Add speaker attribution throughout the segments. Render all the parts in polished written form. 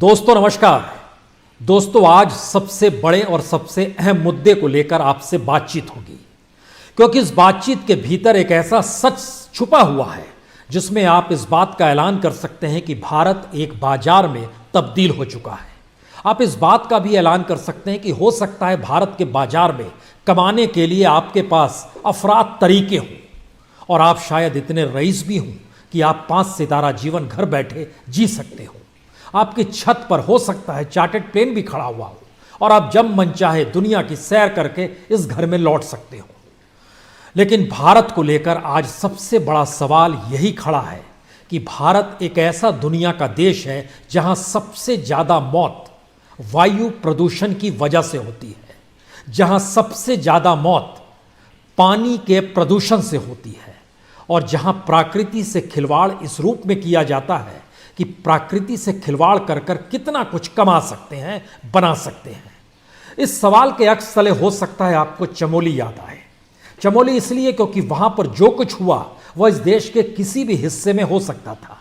Speaker 1: दोस्तों नमस्कार। दोस्तों आज सबसे बड़े और सबसे अहम मुद्दे को लेकर आपसे बातचीत होगी, क्योंकि इस बातचीत के भीतर एक ऐसा सच छुपा हुआ है जिसमें आप इस बात का ऐलान कर सकते हैं कि भारत एक बाजार में तब्दील हो चुका है। आप इस बात का भी ऐलान कर सकते हैं कि हो सकता है भारत के बाजार में कमाने के लिए आपके पास अफराद तरीके हों और आप शायद इतने रईस भी हों कि आप 5 सितारा जीवन घर बैठे जी सकते हो। आपकी छत पर हो सकता है चार्टर्ड प्लेन भी खड़ा हुआ हो और आप जब मन चाहे दुनिया की सैर करके इस घर में लौट सकते हो। लेकिन भारत को लेकर आज सबसे बड़ा सवाल यही खड़ा है कि भारत एक ऐसा दुनिया का देश है जहां सबसे ज़्यादा मौत वायु प्रदूषण की वजह से होती है, जहां सबसे ज़्यादा मौत पानी के प्रदूषण से होती है और जहां प्रकृति से खिलवाड़ इस रूप में किया जाता है कि प्रकृति से खिलवाड़ कर कर कितना कुछ कमा सकते हैं, बना सकते हैं। इस सवाल के अक्स तले हो सकता है आपको चमोली याद आए। चमोली इसलिए क्योंकि वहां पर जो कुछ हुआ वह इस देश के किसी भी हिस्से में हो सकता था,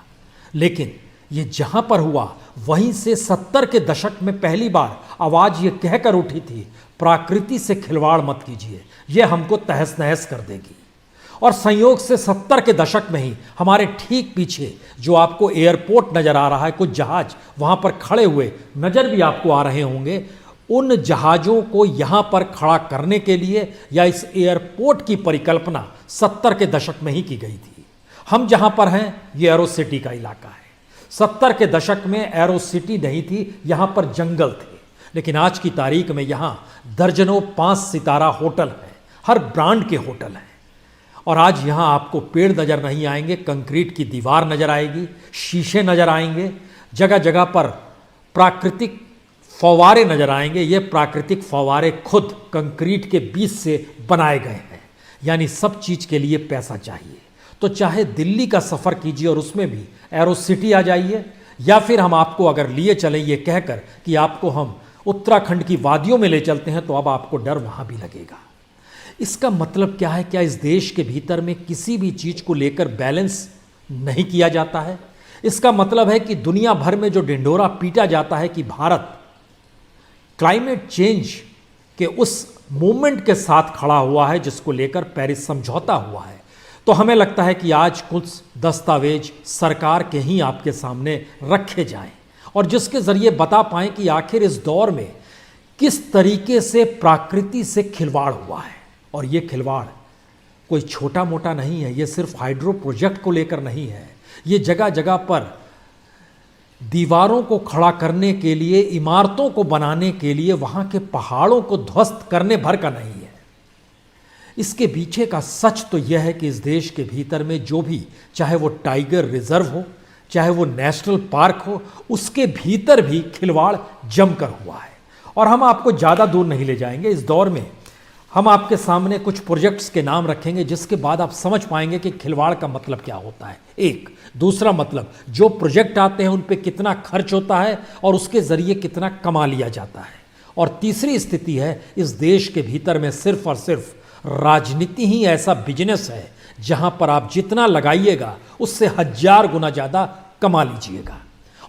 Speaker 1: लेकिन ये जहां पर हुआ वहीं से 70 के दशक में पहली बार आवाज ये कहकर उठी थी, प्रकृति से खिलवाड़ मत कीजिए, यह हमको तहस नहस कर देगी। और संयोग से 70 के दशक में ही हमारे ठीक पीछे जो आपको एयरपोर्ट नजर आ रहा है, कुछ जहाज वहां पर खड़े हुए नजर भी आपको आ रहे होंगे, उन जहाज़ों को यहां पर खड़ा करने के लिए या इस एयरपोर्ट की परिकल्पना 70 के दशक में ही की गई थी। हम जहां पर हैं ये एरो सिटी का इलाका है। 70 के दशक में एरो सिटी नहीं थी, यहां पर जंगल थे, लेकिन आज की तारीख में यहां दर्जनों 5 सितारा होटल हैं, हर ब्रांड के होटल हैं। और आज यहाँ आपको पेड़ नज़र नहीं आएंगे, कंक्रीट की दीवार नज़र आएगी, शीशे नज़र आएंगे, जगह जगह पर प्राकृतिक फव्वारे नज़र आएंगे। ये प्राकृतिक फव्वारे खुद कंक्रीट के बीच से बनाए गए हैं, यानी सब चीज़ के लिए पैसा चाहिए। तो चाहे दिल्ली का सफ़र कीजिए और उसमें भी एरो सिटी आ जाइए, या फिर हम आपको अगर लिए चलें ये कहकर कि आपको हम उत्तराखंड की वादियों में ले चलते हैं, तो अब आपको डर वहाँ भी लगेगा। इसका मतलब क्या है? क्या इस देश के भीतर में किसी भी चीज़ को लेकर बैलेंस नहीं किया जाता है? इसका मतलब है कि दुनिया भर में जो ढिंढोरा पीटा जाता है कि भारत क्लाइमेट चेंज के उस मूवमेंट के साथ खड़ा हुआ है जिसको लेकर पेरिस समझौता हुआ है, तो हमें लगता है कि आज कुछ दस्तावेज सरकार के ही आपके सामने रखे जाएं और जिसके ज़रिए बता पाएं कि आखिर इस दौर में किस तरीके से प्रकृति से खिलवाड़ हुआ है। और ये खिलवाड़ कोई छोटा मोटा नहीं है, ये सिर्फ हाइड्रो प्रोजेक्ट को लेकर नहीं है, ये जगह जगह पर दीवारों को खड़ा करने के लिए, इमारतों को बनाने के लिए, वहाँ के पहाड़ों को ध्वस्त करने भर का नहीं है। इसके पीछे का सच तो यह है कि इस देश के भीतर में जो भी, चाहे वो टाइगर रिजर्व हो, चाहे वो नेशनल पार्क हो, उसके भीतर भी खिलवाड़ जमकर हुआ है। और हम आपको ज़्यादा दूर नहीं ले जाएंगे। इस दौर में हम आपके सामने कुछ प्रोजेक्ट्स के नाम रखेंगे जिसके बाद आप समझ पाएंगे कि खिलवाड़ का मतलब क्या होता है। एक दूसरा मतलब, जो प्रोजेक्ट आते हैं उन पे कितना खर्च होता है और उसके ज़रिए कितना कमा लिया जाता है। और तीसरी स्थिति है, इस देश के भीतर में सिर्फ और सिर्फ राजनीति ही ऐसा बिजनेस है जहाँ पर आप जितना लगाइएगा उससे 1000 गुना ज़्यादा कमा लीजिएगा।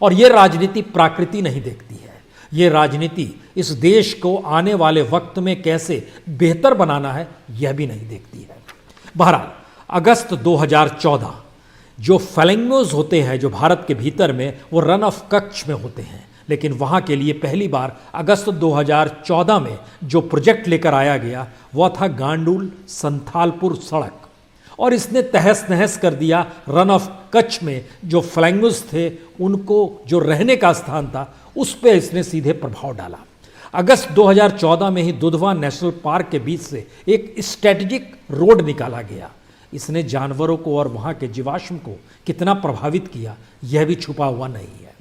Speaker 1: और ये राजनीति प्रकृति नहीं देखती है, ये राजनीति इस देश को आने वाले वक्त में कैसे बेहतर बनाना है यह भी नहीं देखती है। बहरहाल अगस्त 2014 जो फ्लैमिंगोज होते हैं जो भारत के भीतर में, वो रन ऑफ कच्छ में होते हैं, लेकिन वहाँ के लिए पहली बार अगस्त 2014 में जो प्रोजेक्ट लेकर आया गया वह था गांडुल संथालपुर सड़क, और इसने तहस नहस कर दिया रन ऑफ कच्छ में जो फ्लैमिंगोज थे, उनको जो रहने का स्थान था उस पर इसने सीधे प्रभाव डाला। अगस्त 2014 में ही दुधवा नेशनल पार्क के बीच से एक स्ट्रेटेजिक रोड निकाला गया। इसने जानवरों को और वहाँ के जीवाश्म को कितना प्रभावित किया यह भी छुपा हुआ नहीं है।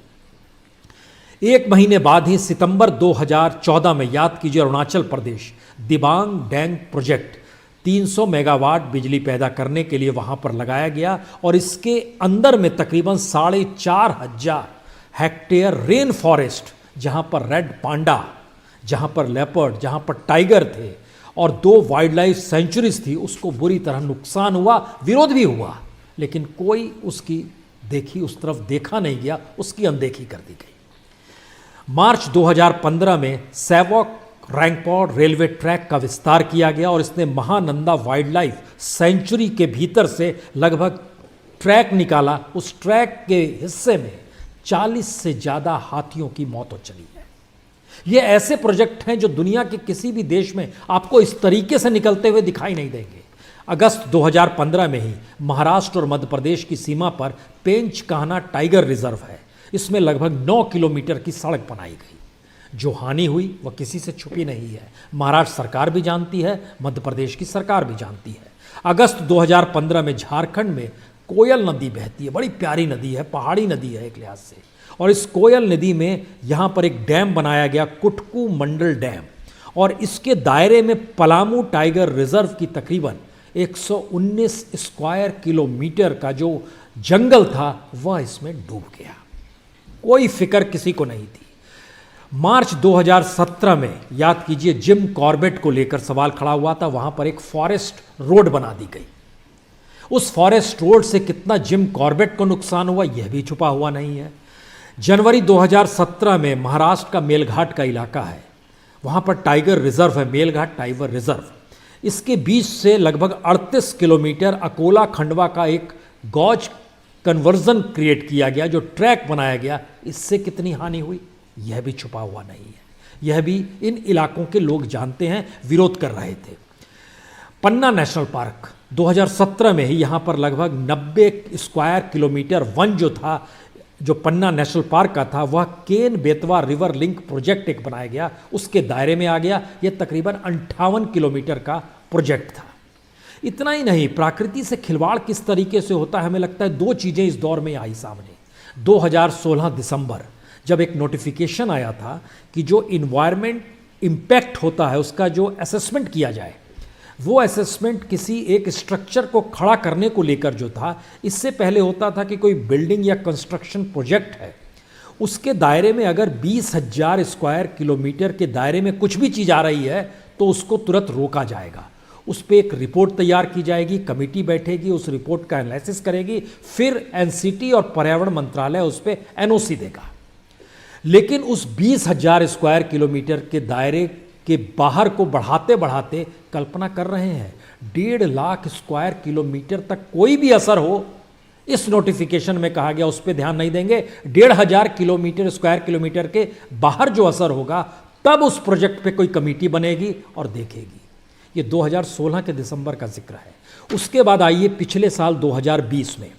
Speaker 1: एक महीने बाद ही सितंबर 2014 में, याद कीजिए, Arunachal Pradesh Dibang dang project 300 megawatt बिजली पैदा करने के लिए वहाँ पर लगाया गया और इसके अंदर में तकरीबन 4500 हेक्टेयर रेन फॉरेस्ट, जहाँ पर रेड पांडा, जहाँ पर लेपर्ड, जहाँ पर टाइगर थे और 2 वाइल्ड लाइफ सेंचुरीज थी, उसको बुरी तरह नुकसान हुआ, विरोध भी हुआ, लेकिन कोई उसकी उस तरफ देखा नहीं गया, उसकी अनदेखी कर दी गई। मार्च 2015 में सैवॉक रैंगपॉड रेलवे ट्रैक का विस्तार किया गया और इसने महानंदा वाइल्ड लाइफ सेंचुरी के भीतर से लगभग ट्रैक निकाला। उस ट्रैक के हिस्से में 40 से ज़्यादा हाथियों की मौत हो चली है। ये ऐसे प्रोजेक्ट हैं जो दुनिया के किसी भी देश में आपको इस तरीके से निकलते हुए दिखाई नहीं देंगे। अगस्त 2015 में ही महाराष्ट्र और मध्य प्रदेश की सीमा पर पेंच कान्हा टाइगर रिजर्व है। इसमें लगभग 9 किलोमीटर की सड़क बनाई गई। जो हानि हुई वह किसी से छुपी नहीं है। महाराष्ट्र सरकार भी जानती है, मध्य प्रदेश की सरकार भी जानती है। अगस्त 2015 में झारखंड में कोयल नदी बहती है। बड़ी प्यारी नदी है, पहाड़ी नदी है एक लिहाज से। और इस कोयल नदी में यहाँ पर एक डैम बनाया गया, कुटकू मंडल डैम, और इसके दायरे में पलामू टाइगर रिजर्व की तकरीबन 119 स्क्वायर किलोमीटर का जो जंगल था वह इसमें डूब गया। कोई फिक्र किसी को नहीं थी। मार्च 2017 में याद कीजिए जिम कॉर्बेट को लेकर सवाल खड़ा हुआ था। वहां पर एक फॉरेस्ट रोड बना दी गई। उस फॉरेस्ट रोड से कितना जिम कॉर्बेट को नुकसान हुआ यह भी छुपा हुआ नहीं है। जनवरी 2017 में महाराष्ट्र का मेलघाट का इलाका है, वहां पर टाइगर रिजर्व है, मेलघाट टाइगर रिजर्व। इसके बीच से लगभग 38 किलोमीटर अकोला खंडवा का एक गॉज कन्वर्जन क्रिएट किया गया, जो ट्रैक बनाया गया। इससे कितनी हानि हुई यह भी छुपा हुआ नहीं है। यह भी इन इलाकों के लोग जानते हैं, विरोध कर रहे थे। पन्ना नेशनल पार्क 2017 में ही यहाँ पर लगभग 90 स्क्वायर किलोमीटर वन जो था, जो पन्ना नेशनल पार्क का था, वह Ken Betwa river link project एक बनाया गया, उसके दायरे में आ गया। यह तकरीबन 58 किलोमीटर का प्रोजेक्ट था। इतना ही नहीं, प्रकृति से खिलवाड़ किस तरीके से होता है, हमें लगता है 2 चीज़ें इस दौर में आई सामने। 2016 दिसंबर जब एक नोटिफिकेशन आया था कि जो इन्वायरमेंट इम्पैक्ट होता है उसका जो असेसमेंट किया जाए, वो असेसमेंट किसी एक स्ट्रक्चर को खड़ा करने को लेकर जो था, इससे पहले होता था कि कोई बिल्डिंग या कंस्ट्रक्शन प्रोजेक्ट है, उसके दायरे में अगर 20,000 स्क्वायर किलोमीटर के दायरे में कुछ भी चीज़ आ रही है तो उसको तुरंत रोका जाएगा। उस पर एक रिपोर्ट तैयार की जाएगी, कमेटी बैठेगी, उस रिपोर्ट का एनालिसिस करेगी, फिर एनसीटी और पर्यावरण मंत्रालय उस पर एनओसी देगा। लेकिन उस 20,000 स्क्वायर किलोमीटर के दायरे के बाहर को बढ़ाते बढ़ाते कल्पना कर रहे हैं 1.5 लाख स्क्वायर किलोमीटर तक कोई भी असर हो, इस नोटिफिकेशन में कहा गया उस पर ध्यान नहीं देंगे। 1,500 किलोमीटर स्क्वायर किलोमीटर के बाहर जो असर होगा तब उस प्रोजेक्ट पे कोई कमेटी बनेगी और देखेगी। ये 2016 के दिसंबर का जिक्र है। उसके बाद आइए पिछले साल 2020 में,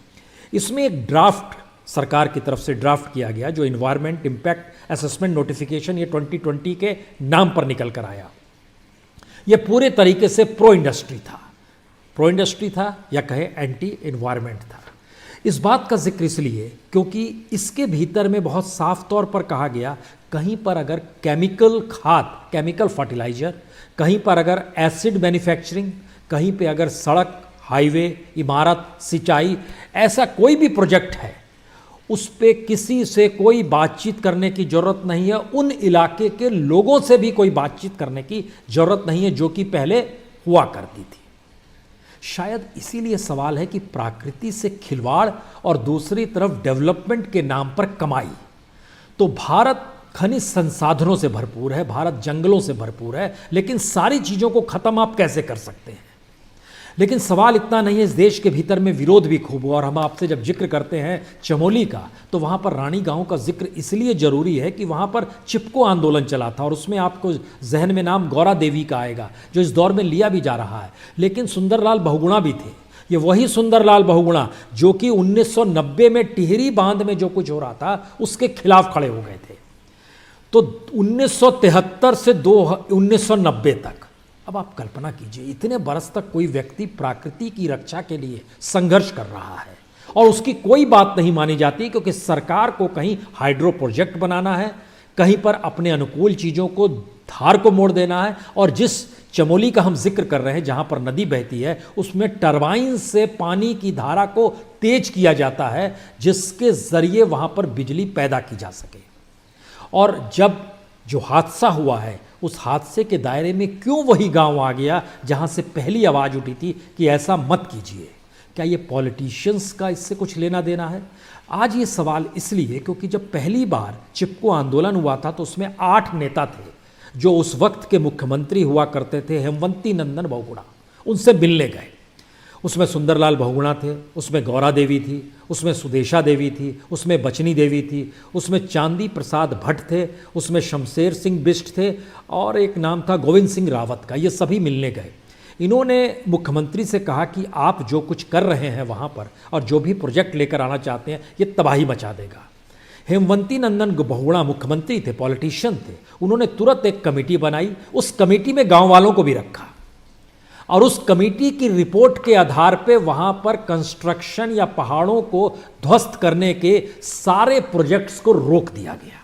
Speaker 1: इसमें एक ड्राफ्ट सरकार की तरफ से ड्राफ्ट किया गया, जो इन्वायरमेंट इम्पैक्ट असेसमेंट नोटिफिकेशन, ये 2020 के नाम पर निकल कर आया। ये पूरे तरीके से प्रो इंडस्ट्री था या कहे एंटी इन्वायरमेंट था। इस बात का जिक्र इसलिए क्योंकि इसके भीतर में बहुत साफ तौर पर कहा गया, कहीं पर अगर केमिकल खाद, केमिकल फर्टिलाइजर, कहीं पर अगर एसिड मैन्युफैक्चरिंग, कहीं पे अगर सड़क, हाईवे, इमारत, सिंचाई, ऐसा कोई भी प्रोजेक्ट है, उस पे किसी से कोई बातचीत करने की जरूरत नहीं है। उन इलाके के लोगों से भी कोई बातचीत करने की जरूरत नहीं है, जो कि पहले हुआ करती थी। शायद इसीलिए सवाल है कि प्रकृति से खिलवाड़ और दूसरी तरफ डेवलपमेंट के नाम पर कमाई। तो भारत खनिज संसाधनों से भरपूर है, भारत जंगलों से भरपूर है, लेकिन सारी चीज़ों को ख़त्म आप कैसे कर सकते हैं। लेकिन सवाल इतना नहीं है, इस देश के भीतर में विरोध भी खूब हुआ। और हम आपसे जब जिक्र करते हैं चमोली का, तो वहाँ पर रानी गांव का जिक्र इसलिए ज़रूरी है कि वहाँ पर चिपको आंदोलन चला था, और उसमें आपको जहन में नाम गौरा देवी का आएगा, जो इस दौर में लिया भी जा रहा है। लेकिन सुंदरलाल बहुगुणा भी थे। ये वही सुंदरलाल बहुगुणा जो कि 1990 में टिहरी बांध में जो कुछ हो रहा था उसके खिलाफ खड़े हो गए थे। तो 1973 से 1990 तक, अब आप कल्पना कीजिए, इतने बरस तक कोई व्यक्ति प्रकृति की रक्षा के लिए संघर्ष कर रहा है और उसकी कोई बात नहीं मानी जाती, क्योंकि सरकार को कहीं हाइड्रो प्रोजेक्ट बनाना है, कहीं पर अपने अनुकूल चीज़ों को धार को मोड़ देना है। और जिस चमोली का हम जिक्र कर रहे हैं, जहाँ पर नदी बहती है, उसमें टरबाइन से पानी की धारा को तेज किया जाता है, जिसके ज़रिए वहाँ पर बिजली पैदा की जा सके। और जब जो हादसा हुआ है, उस हादसे के दायरे में क्यों वही गांव आ गया जहां से पहली आवाज़ उठी थी कि ऐसा मत कीजिए, क्या ये पॉलिटिशियंस का इससे कुछ लेना देना है? आज ये सवाल इसलिए क्योंकि जब पहली बार चिपको आंदोलन हुआ था तो उसमें 8 नेता थे जो उस वक्त के मुख्यमंत्री हुआ करते थे हेमवंती नंदन बहुगुणा, उनसे मिलने गए। उसमें सुंदरलाल बहुगुणा थे, उसमें गौरा देवी थी, उसमें सुदेशा देवी थी, उसमें बचनी देवी थी, उसमें चांदी प्रसाद भट्ट थे, उसमें शमशेर सिंह बिष्ट थे और एक नाम था गोविंद सिंह रावत का। ये सभी मिलने गए। इन्होंने मुख्यमंत्री से कहा कि आप जो कुछ कर रहे हैं वहाँ पर और जो भी प्रोजेक्ट लेकर आना चाहते हैं ये तबाही मचा देगा। हेमवंती नंदन बहुगुणा मुख्यमंत्री थे, पॉलिटिशियन थे। उन्होंने तुरंत एक कमेटी बनाई, उस कमेटी में गांव वालों को भी रखा और उस कमेटी की रिपोर्ट के आधार पे वहाँ पर कंस्ट्रक्शन या पहाड़ों को ध्वस्त करने के सारे प्रोजेक्ट्स को रोक दिया गया।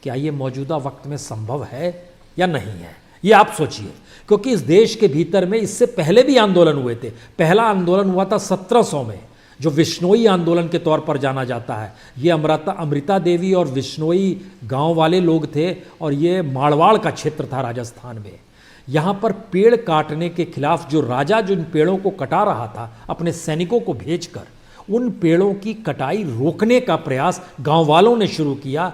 Speaker 1: क्या ये मौजूदा वक्त में संभव है या नहीं है, ये आप सोचिए। क्योंकि इस देश के भीतर में इससे पहले भी आंदोलन हुए थे। पहला आंदोलन हुआ था 1700 में, जो विश्नोई आंदोलन के तौर पर जाना जाता है। ये अमृता देवी और विश्नोई गांव वाले लोग थे और ये मारवाड़ का क्षेत्र था राजस्थान में। यहाँ पर पेड़ काटने के खिलाफ जो राजा जो इन पेड़ों को कटा रहा था, अपने सैनिकों को भेजकर उन पेड़ों की कटाई रोकने का प्रयास गांव वालों ने शुरू किया।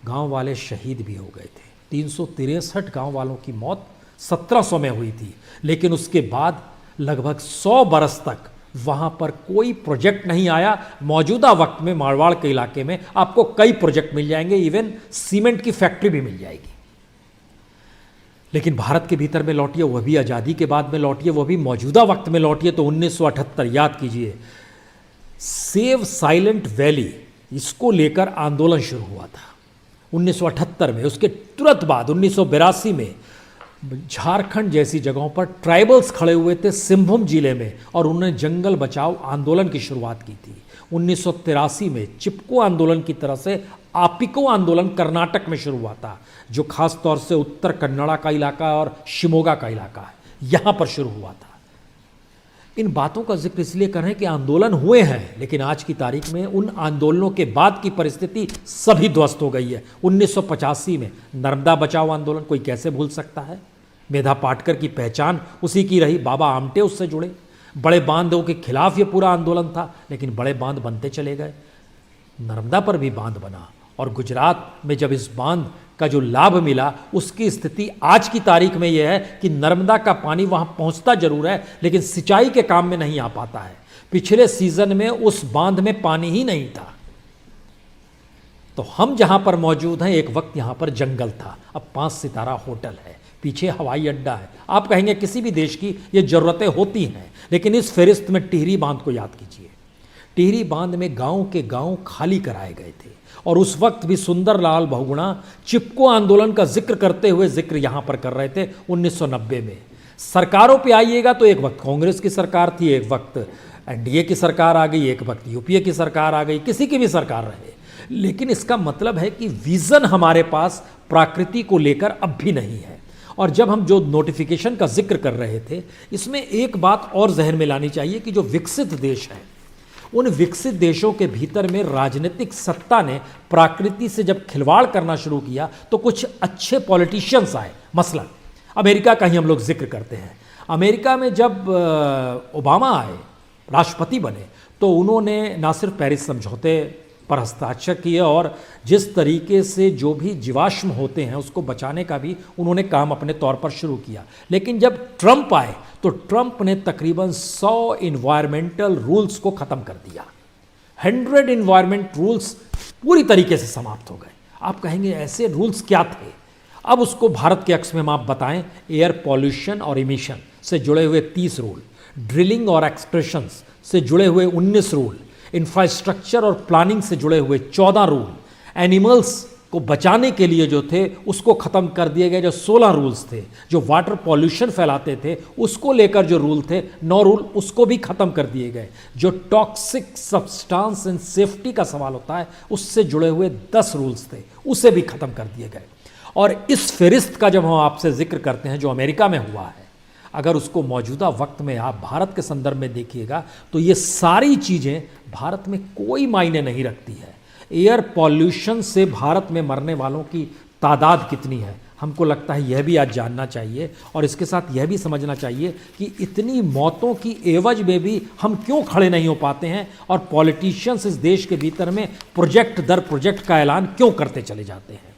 Speaker 1: गांव वाले शहीद भी हो गए थे। 363 गांव वालों की मौत 1700 में हुई थी। लेकिन उसके बाद लगभग 100 बरस तक वहाँ पर कोई प्रोजेक्ट नहीं आया। मौजूदा वक्त में मारवाड़ के इलाके में आपको कई प्रोजेक्ट मिल जाएंगे, इवन सीमेंट की फैक्ट्री भी मिल जाएगी। लेकिन भारत के भीतर में लौटिए, वह भी आज़ादी के बाद में लौटिए, वह भी मौजूदा वक्त में लौटिए तो 1978 याद कीजिए, सेव साइलेंट वैली, इसको लेकर आंदोलन शुरू हुआ था 1978 में। उसके तुरंत बाद 1982 में झारखंड जैसी जगहों पर ट्राइबल्स खड़े हुए थे सिंहभूम जिले में और उन्होंने जंगल बचाओ आंदोलन की शुरुआत की थी। 1983 में चिपको आंदोलन की तरह से आपिको आंदोलन कर्नाटक में शुरू हुआ था, जो खास तौर से उत्तर कन्नड़ा का इलाका और शिमोगा का इलाका है, यहाँ पर शुरू हुआ था। इन बातों का जिक्र इसलिए कर रहे हैं कि आंदोलन हुए हैं, लेकिन आज की तारीख में उन आंदोलनों के बाद की परिस्थिति सभी ध्वस्त हो गई है। 1985 में नर्मदा बचाओ आंदोलन कोई कैसे भूल सकता है। मेधा पाटकर की पहचान उसी की रही, बाबा आमटे उससे जुड़े। बड़े बांधों के खिलाफ ये पूरा आंदोलन था, लेकिन बड़े बांध बनते चले गए। नर्मदा पर भी बांध बना और गुजरात में जब इस बांध का जो लाभ मिला, उसकी स्थिति आज की तारीख में यह है कि नर्मदा का पानी वहां पहुंचता जरूर है, लेकिन सिंचाई के काम में नहीं आ पाता है। पिछले सीजन में उस बांध में पानी ही नहीं था। तो हम जहां पर मौजूद हैं, एक वक्त यहां पर जंगल था, अब 5 सितारा होटल है, पीछे हवाई अड्डा है। आप कहेंगे किसी भी देश की ये जरूरतें होती हैं, लेकिन इस फहरिस्त में टिहरी बांध को याद कीजिए। टिहरी बांध में गांव के गांव खाली कराए गए थे और उस वक्त भी सुंदरलाल बहुगुणा चिपको आंदोलन का जिक्र करते हुए जिक्र यहां पर कर रहे थे 1990 में। सरकारों पे आइएगा तो एक वक्त कांग्रेस की सरकार थी, एक वक्त एनडीए की सरकार आ गई, एक वक्त यूपीए की सरकार आ गई, किसी की भी सरकार रहे, लेकिन इसका मतलब है कि विजन हमारे पास प्रकृति को लेकर अब भी नहीं है। और जब हम जो नोटिफिकेशन का जिक्र कर रहे थे, इसमें एक बात और जहन में लानी चाहिए कि जो विकसित देश हैं, उन विकसित देशों के भीतर में राजनीतिक सत्ता ने प्रकृति से जब खिलवाड़ करना शुरू किया तो कुछ अच्छे पॉलिटिशियंस आए। मसलन अमेरिका का ही हम लोग जिक्र करते हैं। अमेरिका में जब ओबामा आए, राष्ट्रपति बने, तो उन्होंने ना सिर्फ पेरिस समझौते पर हस्ताक्षर किए और जिस तरीके से जो भी जीवाश्म होते हैं उसको बचाने का भी उन्होंने काम अपने तौर पर शुरू किया। लेकिन जब ट्रंप आए तो ट्रंप ने तकरीबन 100 इन्वायरमेंटल रूल्स को ख़त्म कर दिया। 100 इन्वायरमेंट रूल्स पूरी तरीके से समाप्त हो गए। आप कहेंगे ऐसे रूल्स क्या थे? अब उसको भारत के अक्स में आप बताएं। एयर पॉल्यूशन और इमिशन से जुड़े हुए 30 रूल, ड्रिलिंग और एक्सप्रेशंस से जुड़े हुए 19 रूल, इंफ्रास्ट्रक्चर और प्लानिंग से जुड़े हुए 14 रूल, एनिमल्स को बचाने के लिए जो थे उसको ख़त्म कर दिए गए जो 16 रूल्स थे, जो वाटर पॉल्यूशन फैलाते थे उसको लेकर जो रूल थे 9 रूल उसको भी ख़त्म कर दिए गए, जो टॉक्सिक सब्सटेंस एंड सेफ्टी का सवाल होता है उससे जुड़े हुए 10 रूल्स थे उसे भी ख़त्म कर दिए गए। और इस फहरिस्त का जब हम आपसे जिक्र करते हैं जो अमेरिका में हुआ है, अगर उसको मौजूदा वक्त में आप भारत के संदर्भ में देखिएगा तो ये सारी चीज़ें भारत में कोई मायने नहीं रखती है। एयर पॉल्यूशन से भारत में मरने वालों की तादाद कितनी है, हमको लगता है यह भी आज जानना चाहिए और इसके साथ यह भी समझना चाहिए कि इतनी मौतों की एवज में भी हम क्यों खड़े नहीं हो पाते हैं और पॉलिटिशियंस इस देश के भीतर में प्रोजेक्ट दर प्रोजेक्ट का ऐलान क्यों करते चले जाते हैं।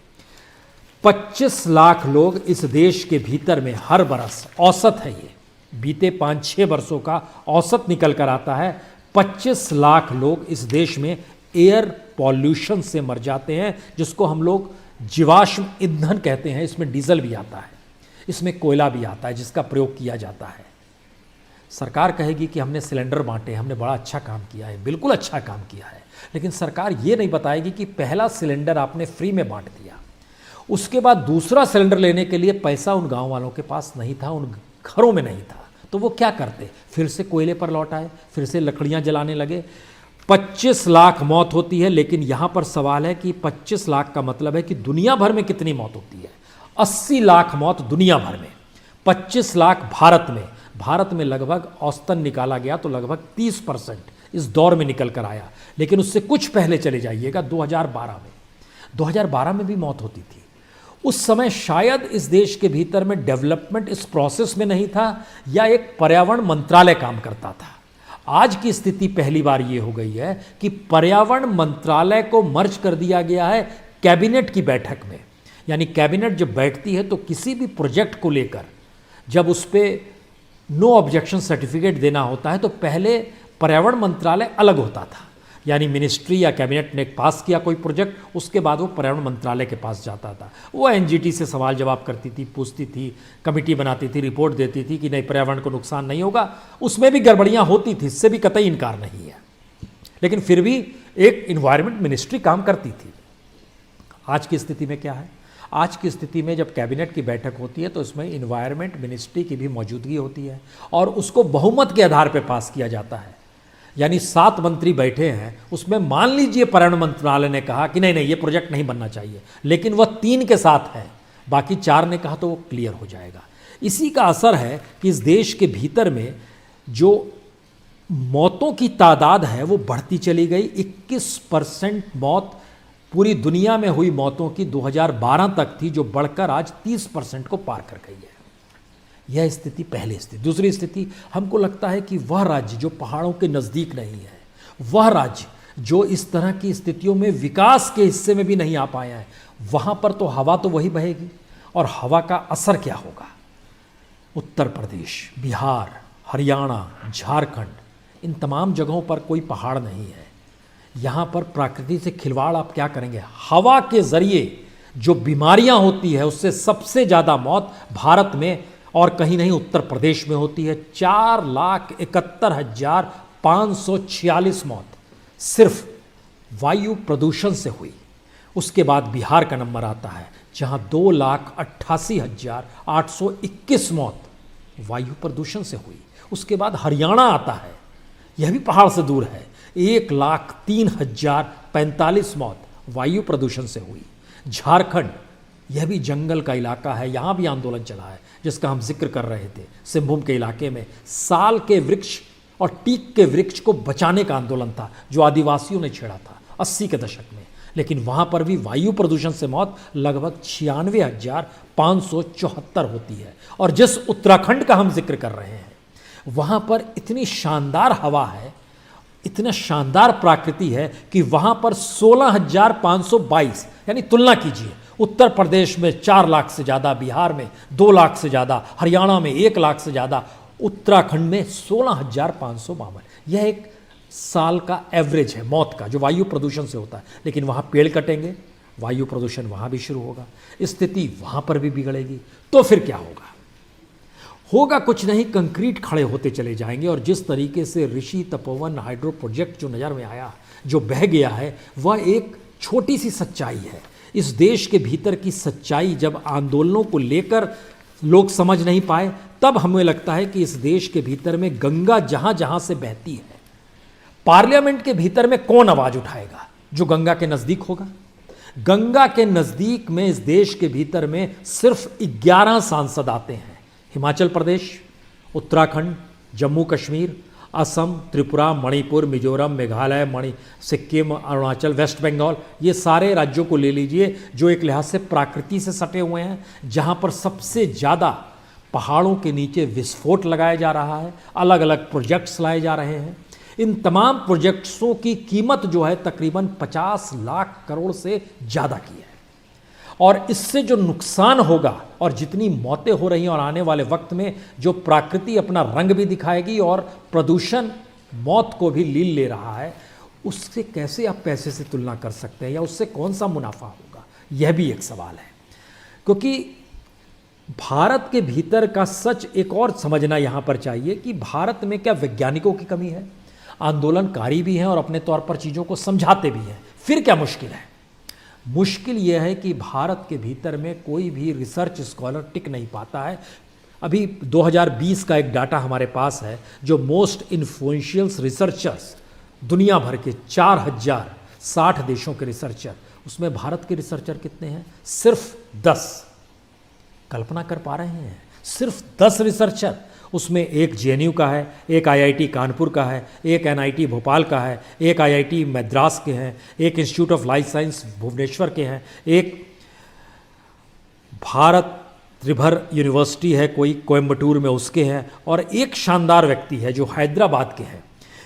Speaker 1: 25 लाख लोग इस देश के भीतर में हर बरस, औसत है ये, बीते 5-6 वर्षों का औसत निकल कर आता है, 25 लाख लोग इस देश में एयर पॉल्यूशन से मर जाते हैं, जिसको हम लोग जीवाश्म ईंधन कहते हैं। इसमें डीजल भी आता है, इसमें कोयला भी आता है, जिसका प्रयोग किया जाता है। सरकार कहेगी कि हमने सिलेंडर बांटे, हमने बड़ा अच्छा काम किया है। बिल्कुल अच्छा काम किया है, लेकिन सरकार ये नहीं बताएगी कि पहला सिलेंडर आपने फ्री में बांट दिया, उसके बाद दूसरा सिलेंडर लेने के लिए पैसा उन गांव वालों के पास नहीं था, उन घरों में नहीं था, तो वो क्या करते, फिर से कोयले पर लौट आए, फिर से लकड़ियां जलाने लगे। 25 लाख मौत होती है, लेकिन यहां पर सवाल है कि 25 लाख का मतलब है कि दुनिया भर में कितनी मौत होती है। 80 लाख मौत दुनिया भर में, 25 लाख भारत में। भारत में लगभग औसतन निकाला गया तो लगभग 30% इस दौर में निकल कर आया, लेकिन उससे कुछ पहले चले जाइएगा 2012 में। 2012 में भी मौत होती थी। उस समय शायद इस देश के भीतर में डेवलपमेंट इस प्रोसेस में नहीं था, या एक पर्यावरण मंत्रालय काम करता था। आज की स्थिति पहली बार ये हो गई है कि पर्यावरण मंत्रालय को मर्ज कर दिया गया है कैबिनेट की बैठक में। यानी कैबिनेट जब बैठती है तो किसी भी प्रोजेक्ट को लेकर जब उस पर नो ऑब्जेक्शन सर्टिफिकेट देना होता है तो पहले पर्यावरण मंत्रालय अलग होता था, यानी मिनिस्ट्री या कैबिनेट ने पास किया कोई प्रोजेक्ट, उसके बाद वो पर्यावरण मंत्रालय के पास जाता था। वो एनजीटी से सवाल जवाब करती थी, पूछती थी, कमेटी बनाती थी, रिपोर्ट देती थी कि नहीं पर्यावरण को नुकसान नहीं होगा। उसमें भी गड़बड़ियां होती थी, इससे भी कतई इनकार नहीं है, लेकिन फिर भी एक इन्वायरमेंट मिनिस्ट्री काम करती थी। आज की स्थिति में क्या है? आज की स्थिति में जब कैबिनेट की बैठक होती है तो इसमें इन्वायरमेंट मिनिस्ट्री की भी मौजूदगी होती है और उसको बहुमत के आधार पर पास किया जाता है। यानी 7 मंत्री बैठे हैं, उसमें मान लीजिए पर्यावरण मंत्रालय ने कहा कि नहीं ये प्रोजेक्ट नहीं बनना चाहिए, लेकिन वह 3 के साथ है, बाकी 4 ने कहा तो वो क्लियर हो जाएगा। इसी का असर है कि इस देश के भीतर में जो मौतों की तादाद है वो बढ़ती चली गई। 21% मौत पूरी दुनिया में हुई मौतों की 2012 तक थी, जो बढ़कर आज 30% को पार कर गई है। यह स्थिति पहली स्थिति। दूसरी स्थिति, हमको लगता है कि वह राज्य जो पहाड़ों के नज़दीक नहीं है, वह राज्य जो इस तरह की स्थितियों में विकास के हिस्से में भी नहीं आ पाया है, वहाँ पर तो हवा तो वही बहेगी, और हवा का असर क्या होगा? उत्तर प्रदेश, बिहार, हरियाणा, झारखंड, इन तमाम जगहों पर कोई पहाड़ नहीं है। यहाँ पर प्रकृति से खिलवाड़ आप क्या करेंगे? हवा के ज़रिए जो बीमारियाँ होती है उससे सबसे ज़्यादा मौत भारत में और कहीं नहीं उत्तर प्रदेश में होती है। 4,71,546 मौत सिर्फ वायु प्रदूषण से हुई। उसके बाद बिहार का नंबर आता है जहां 2,88,821 मौत वायु प्रदूषण से हुई। उसके बाद हरियाणा आता है, यह भी पहाड़ से दूर है, 1,03,045 मौत वायु प्रदूषण से हुई। झारखंड, यह भी जंगल का इलाका है, यहाँ भी आंदोलन चला है जिसका हम जिक्र कर रहे थे। सिंहभूम के इलाके में साल के वृक्ष और टीक के वृक्ष को बचाने का आंदोलन था जो आदिवासियों ने छेड़ा था 80 के दशक में, लेकिन वहाँ पर भी वायु प्रदूषण से मौत लगभग 96,574 होती है। और जिस उत्तराखंड का हम जिक्र कर रहे हैं वहाँ पर इतनी शानदार हवा है, इतना शानदार प्रकृति है कि वहाँ पर 16,522, यानी तुलना कीजिए, उत्तर प्रदेश में 4 लाख से ज़्यादा, बिहार में 2 लाख से ज़्यादा, हरियाणा में 1 लाख से ज़्यादा, उत्तराखंड में 16,552। यह एक साल का एवरेज है मौत का जो वायु प्रदूषण से होता है। लेकिन वहाँ पेड़ कटेंगे, वायु प्रदूषण वहाँ भी शुरू होगा, स्थिति वहाँ पर भी बिगड़ेगी। तो फिर क्या होगा? होगा कुछ नहीं, कंक्रीट खड़े होते चले जाएंगे। और जिस तरीके से ऋषि तपोवन हाइड्रो प्रोजेक्ट जो नज़र में आया, जो बह गया है, वह एक छोटी सी सच्चाई है। इस देश के भीतर की सच्चाई जब आंदोलनों को लेकर लोग समझ नहीं पाए, तब हमें लगता है कि इस देश के भीतर में गंगा जहाँ जहाँ से बहती है, पार्लियामेंट के भीतर में कौन आवाज़ उठाएगा? जो गंगा के नज़दीक होगा। गंगा के नज़दीक में इस देश के भीतर में सिर्फ 11 सांसद आते हैं। हिमाचल प्रदेश, उत्तराखंड, जम्मू कश्मीर, असम, त्रिपुरा, मणिपुर, मिजोरम, मेघालय, सिक्किम, अरुणाचल, वेस्ट बंगाल, ये सारे राज्यों को ले लीजिए जो एक लिहाज से प्रकृति से सटे हुए हैं, जहाँ पर सबसे ज़्यादा पहाड़ों के नीचे विस्फोट लगाया जा रहा है, अलग अलग प्रोजेक्ट्स लाए जा रहे हैं। इन तमाम प्रोजेक्ट्सों की कीमत जो है तकरीबन 50 लाख करोड़ से ज़्यादा की है, और इससे जो नुकसान होगा और जितनी मौतें हो रही हैं और आने वाले वक्त में जो प्रकृति अपना रंग भी दिखाएगी और प्रदूषण मौत को भी लील ले रहा है, उससे कैसे आप पैसे से तुलना कर सकते हैं, या उससे कौन सा मुनाफा होगा, यह भी एक सवाल है। क्योंकि भारत के भीतर का सच एक और समझना यहाँ पर चाहिए कि भारत में क्या वैज्ञानिकों की कमी है, आंदोलनकारी भी हैं और अपने तौर पर चीज़ों को समझाते भी हैं, फिर क्या मुश्किल है? मुश्किल यह है कि भारत के भीतर में कोई भी रिसर्च स्कॉलर टिक नहीं पाता है। अभी 2020 का एक डाटा हमारे पास है, जो मोस्ट इन्फ्लुएंशियल रिसर्चर्स दुनिया भर के 4060 देशों के रिसर्चर, उसमें भारत के रिसर्चर कितने हैं? सिर्फ 10। कल्पना कर पा रहे हैं? सिर्फ 10 रिसर्चर। उसमें एक जेएनयू का है, एक आईआईटी कानपुर का है, एक एनआईटी भोपाल का है, एक आईआईटी मद्रास के हैं, एक institute of life science Bhubaneswar के हैं, एक भारत त्रिभर यूनिवर्सिटी है कोई कोयम्बटूर में उसके हैं, और एक शानदार व्यक्ति है जो हैदराबाद के हैं।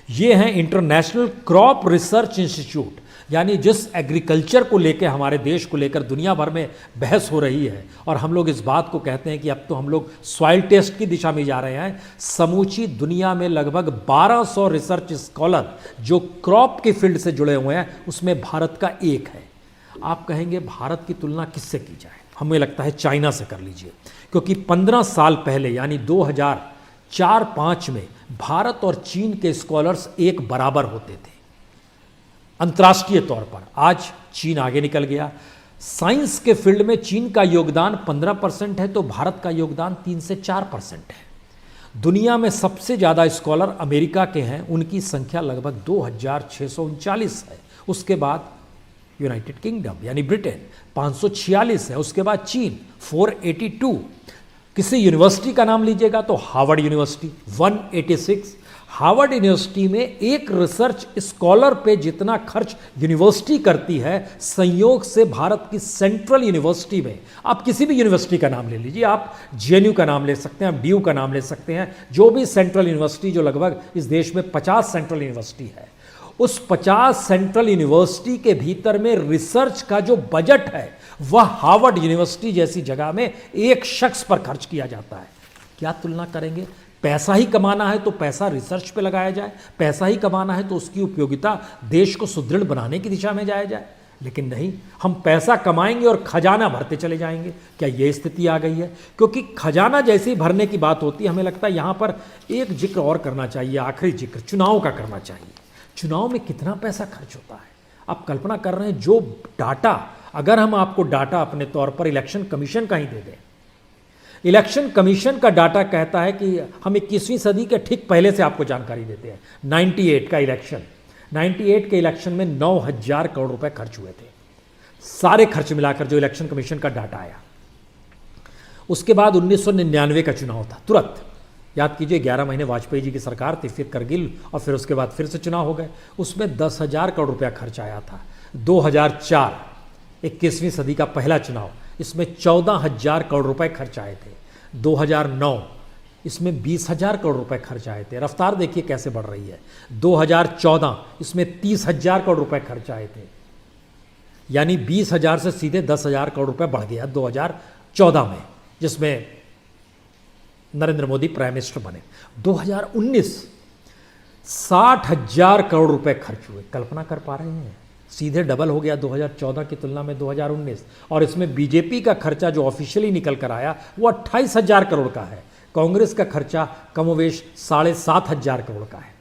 Speaker 1: ये हैं इंटरनेशनल क्रॉप रिसर्च इंस्टीट्यूट, यानी जिस एग्रीकल्चर को लेकर हमारे देश को लेकर दुनिया भर में बहस हो रही है, और हम लोग इस बात को कहते हैं कि अब तो हम लोग सॉइल टेस्ट की दिशा में जा रहे हैं। समूची दुनिया में लगभग 1200 रिसर्च स्कॉलर जो क्रॉप के फील्ड से जुड़े हुए हैं, उसमें भारत का एक है। आप कहेंगे भारत की तुलना किससे की जाए? हमें लगता है चाइना से कर लीजिए, क्योंकि 15 साल पहले यानी 2004-5 में भारत और चीन के स्कॉलर्स एक बराबर होते थे अंतर्राष्ट्रीय तौर पर। आज चीन आगे निकल गया। साइंस के फील्ड में चीन का योगदान 15% है, तो भारत का योगदान 3 से 4% है। दुनिया में सबसे ज़्यादा स्कॉलर अमेरिका के हैं, उनकी संख्या लगभग 2639 है। उसके बाद यूनाइटेड किंगडम यानी ब्रिटेन 546 है। उसके बाद चीन 482। किसी यूनिवर्सिटी का नाम लीजिएगा तो हार्वर्ड यूनिवर्सिटी 186। हार्वर्ड यूनिवर्सिटी में एक रिसर्च स्कॉलर पे जितना खर्च यूनिवर्सिटी करती है, संयोग से भारत की सेंट्रल यूनिवर्सिटी में, आप किसी भी यूनिवर्सिटी का नाम ले लीजिए, आप जेएनयू का नाम ले सकते हैं, आप डीयू का नाम ले सकते हैं, जो भी सेंट्रल यूनिवर्सिटी, जो लगभग इस देश में 50 सेंट्रल यूनिवर्सिटी है, उस 50 सेंट्रल यूनिवर्सिटी के भीतर में रिसर्च का जो बजट है वह हार्वर्ड यूनिवर्सिटी जैसी जगह में एक शख्स पर खर्च किया जाता है। क्या तुलना करेंगे? पैसा ही कमाना है तो पैसा रिसर्च पे लगाया जाए, पैसा ही कमाना है तो उसकी उपयोगिता देश को सुदृढ़ बनाने की दिशा में जाया जाए। लेकिन नहीं, हम पैसा कमाएंगे और खजाना भरते चले जाएंगे। क्या ये स्थिति आ गई है? क्योंकि खजाना जैसे ही भरने की बात होती है, हमें लगता है यहाँ पर एक जिक्र और करना चाहिए, आखिरी जिक्र चुनाव का करना चाहिए। चुनाव में कितना पैसा खर्च होता है? आप कल्पना कर रहे हैं, जो डाटा, अगर हम आपको डाटा अपने तौर पर इलेक्शन कमीशन का ही दे दें, इलेक्शन कमीशन का डाटा कहता है कि हम 21वीं सदी के ठीक पहले से आपको जानकारी देते हैं। 98 का इलेक्शन, 98 के इलेक्शन में 9000 करोड़ रुपए खर्च हुए थे, सारे खर्च मिलाकर जो इलेक्शन कमीशन का डाटा आया। उसके बाद 1999 का चुनाव था, तुरंत याद कीजिए 11 महीने वाजपेयी जी की सरकार थी, फिर करगिल, और फिर उसके बाद फिर से चुनाव हो गए, उसमें 10,000 करोड़ रुपया खर्च आया था। 2004 21वीं सदी का पहला चुनाव, इसमें 14,000 करोड़ रुपए खर्च आए थे। 2009 इसमें 20,000 करोड़ रुपए खर्च आए थे। रफ्तार देखिए कैसे बढ़ रही है। 2014 इसमें 30,000 करोड़ रुपए खर्च आए थे, यानी 20,000 से सीधे 10,000 करोड़ रुपए बढ़ गया 2014 में, जिसमें नरेंद्र मोदी प्राइम मिनिस्टर बने। 2019 60,000 करोड़ रुपए खर्च हुए। कल्पना कर पा रहे हैं? सीधे डबल हो गया 2014 की तुलना में 2019। और इसमें बीजेपी का खर्चा जो ऑफिशियली निकल कर आया वो 28,000 करोड़ का है। कांग्रेस का खर्चा कमोवेश 7,500 करोड़ का है।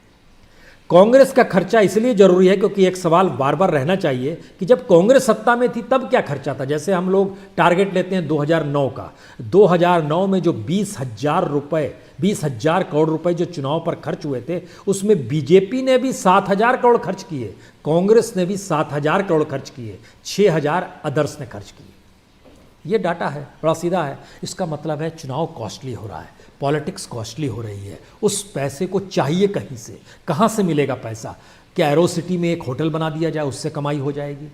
Speaker 1: कांग्रेस का खर्चा इसलिए जरूरी है क्योंकि एक सवाल बार बार रहना चाहिए कि जब कांग्रेस सत्ता में थी तब क्या खर्चा था। जैसे हम लोग टारगेट लेते हैं 2009 का, 2009 में जो 20,000 करोड़ रुपए जो चुनाव पर खर्च हुए थे, उसमें बीजेपी ने भी 7,000 करोड़ खर्च किए, कांग्रेस ने भी 7,000 करोड़ खर्च किए, 6,000 अदर्स ने खर्च किए। ये डाटा है, बड़ा सीधा है। इसका मतलब है चुनाव कॉस्टली हो रहा है, पॉलिटिक्स कॉस्टली हो रही है। उस पैसे को चाहिए कहीं से, कहाँ से मिलेगा पैसा? क्या एरो सिटी में एक होटल बना दिया जाए, उससे कमाई हो जाएगी?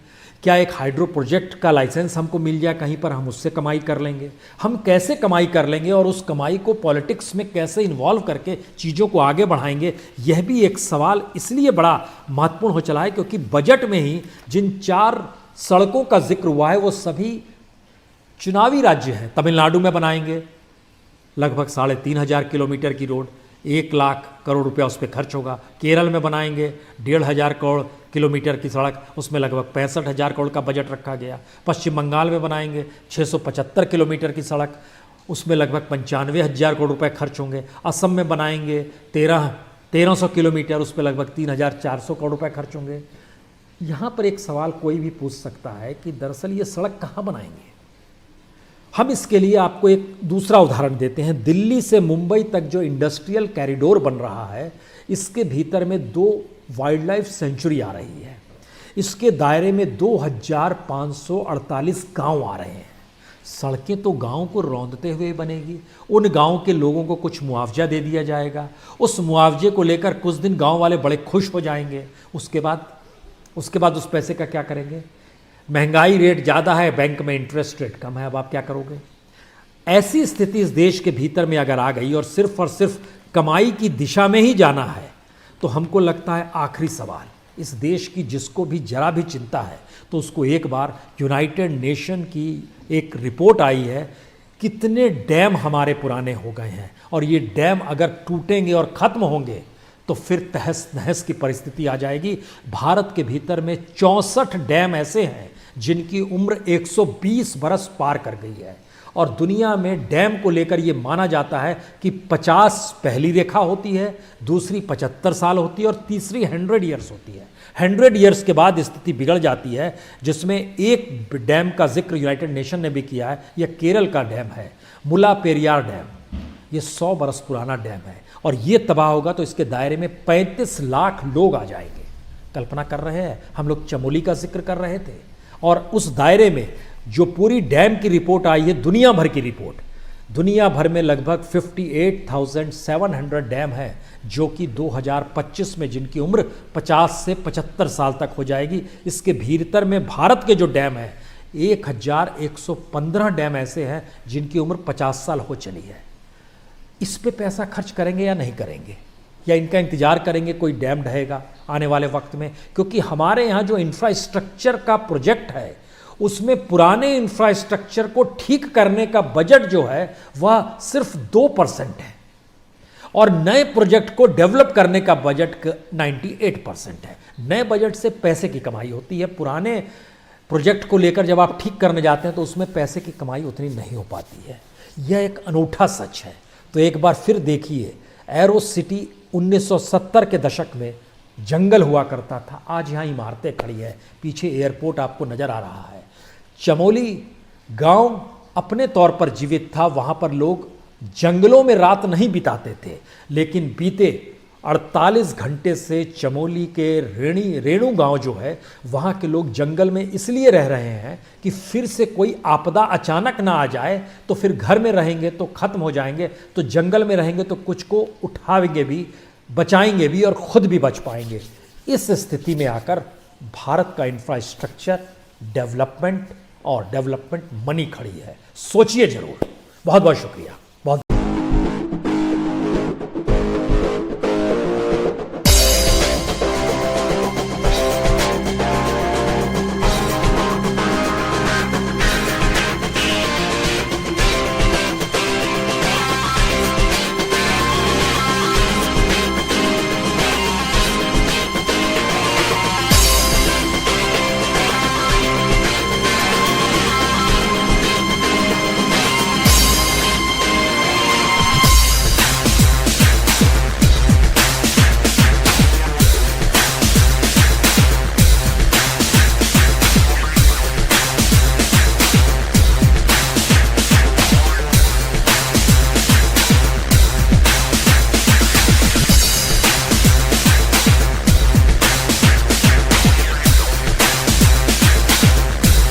Speaker 1: क्या एक हाइड्रो प्रोजेक्ट का लाइसेंस हमको मिल जाए कहीं पर, हम उससे कमाई कर लेंगे? हम कैसे कमाई कर लेंगे और उस कमाई को पॉलिटिक्स में कैसे इन्वॉल्व करके चीज़ों को आगे बढ़ाएंगे? यह भी एक सवाल इसलिए बड़ा महत्वपूर्ण हो चला है क्योंकि बजट में ही जिन 4 सड़कों का जिक्र हुआ है वो सभी चुनावी राज्य हैं। तमिलनाडु में बनाएंगे लगभग 3,500 किलोमीटर की रोड, 1 लाख करोड़ रुपया उस पर खर्च होगा। केरल में बनाएंगे 1,500 करोड़ किलोमीटर की सड़क, उसमें लगभग 65,000 करोड़ का बजट रखा गया। पश्चिम बंगाल में बनाएंगे 675 किलोमीटर की सड़क, उसमें लगभग 95,000 करोड़ रुपए खर्च होंगे। असम में बनाएंगे 1300 किलोमीटर, उस पर लगभग 3,400 करोड़ रुपए खर्च होंगे। यहाँ पर एक सवाल कोई भी पूछ सकता है कि दरअसल ये सड़क कहाँ बनाएंगे? हम इसके लिए आपको एक दूसरा उदाहरण देते हैं। दिल्ली से मुंबई तक जो इंडस्ट्रियल कॉरिडोर बन रहा है, इसके भीतर में 2 वाइल्ड लाइफ सेंचुरी आ रही है। इसके दायरे में 2,548 गांव आ रहे हैं। सड़कें तो गांव को रौंदते हुए बनेगी। उन गांव के लोगों को कुछ मुआवजा दे दिया जाएगा, उस मुआवजे को लेकर कुछ दिन गांव वाले बड़े खुश हो जाएंगे। उसके बाद उस पैसे का क्या करेंगे? महंगाई रेट ज़्यादा है, बैंक में इंटरेस्ट रेट कम है, अब आप क्या करोगे? ऐसी स्थिति इस देश के भीतर में अगर आ गई और सिर्फ कमाई की दिशा में ही जाना है, तो हमको लगता है आखिरी सवाल इस देश की जिसको भी जरा भी चिंता है तो उसको एक बार यूनाइटेड नेशन की एक रिपोर्ट आई है, कितने डैम हमारे पुराने हो गए हैं और ये डैम अगर टूटेंगे और ख़त्म होंगे तो फिर तहस नहस की परिस्थिति आ जाएगी। भारत के भीतर में 64 डैम ऐसे हैं जिनकी उम्र 120 बरस पार कर गई है और दुनिया में डैम को लेकर ये माना जाता है कि 50 पहली रेखा होती है, दूसरी 75 साल होती है और तीसरी 100 ईयर्स होती है। 100 ईयर्स के बाद स्थिति बिगड़ जाती है, जिसमें एक डैम का जिक्र यूनाइटेड नेशन ने भी किया है। यह केरल का डैम है, मुला पेरियार डैम। ये 100 बरस पुराना डैम है और ये तबाह होगा तो इसके दायरे में 35 लाख लोग आ जाएंगे। कल्पना कर रहे हैं, हम लोग चमोली का जिक्र कर रहे थे और उस दायरे में जो पूरी डैम की रिपोर्ट आई है, दुनिया भर की रिपोर्ट, दुनिया भर में लगभग 58,700 डैम है जो कि 2025 में जिनकी उम्र 50 से 75 साल तक हो जाएगी। इसके भीतर में भारत के जो डैम है 1,115 डैम ऐसे हैं जिनकी उम्र 50 साल हो चली है। इस पे पैसा खर्च करेंगे या नहीं करेंगे, या इनका इंतजार करेंगे कोई डैम ढहेगा आने वाले वक्त में? क्योंकि हमारे यहाँ जो इंफ्रास्ट्रक्चर का प्रोजेक्ट है उसमें पुराने इंफ्रास्ट्रक्चर को ठीक करने का बजट जो है वह सिर्फ 2% है और नए प्रोजेक्ट को डेवलप करने का बजट 98% है। नए बजट से पैसे की कमाई होती है, पुराने प्रोजेक्ट को लेकर जब आप ठीक करने जाते हैं तो उसमें पैसे की कमाई उतनी नहीं हो पाती है। यह एक अनूठा सच है। तो एक बार फिर देखिए, एरो सिटी 1970 के दशक में जंगल हुआ करता था, आज यहाँ इमारतें खड़ी है, पीछे एयरपोर्ट आपको नज़र आ रहा है। चमोली गांव अपने तौर पर जीवित था, वहाँ पर लोग जंगलों में रात नहीं बिताते थे, लेकिन बीते 48 घंटे से चमोली के रेणु गांव जो है वहाँ के लोग जंगल में इसलिए रह रहे हैं कि फिर से कोई आपदा अचानक ना आ जाए तो फिर घर में रहेंगे तो ख़त्म हो जाएंगे, तो जंगल में रहेंगे तो कुछ को उठाएंगे भी, बचाएंगे भी और ख़ुद भी बच पाएंगे। इस स्थिति में आकर भारत का इंफ्रास्ट्रक्चर डेवलपमेंट और डेवलपमेंट मनी खड़ी है। सोचिए ज़रूर। बहुत बहुत शुक्रिया।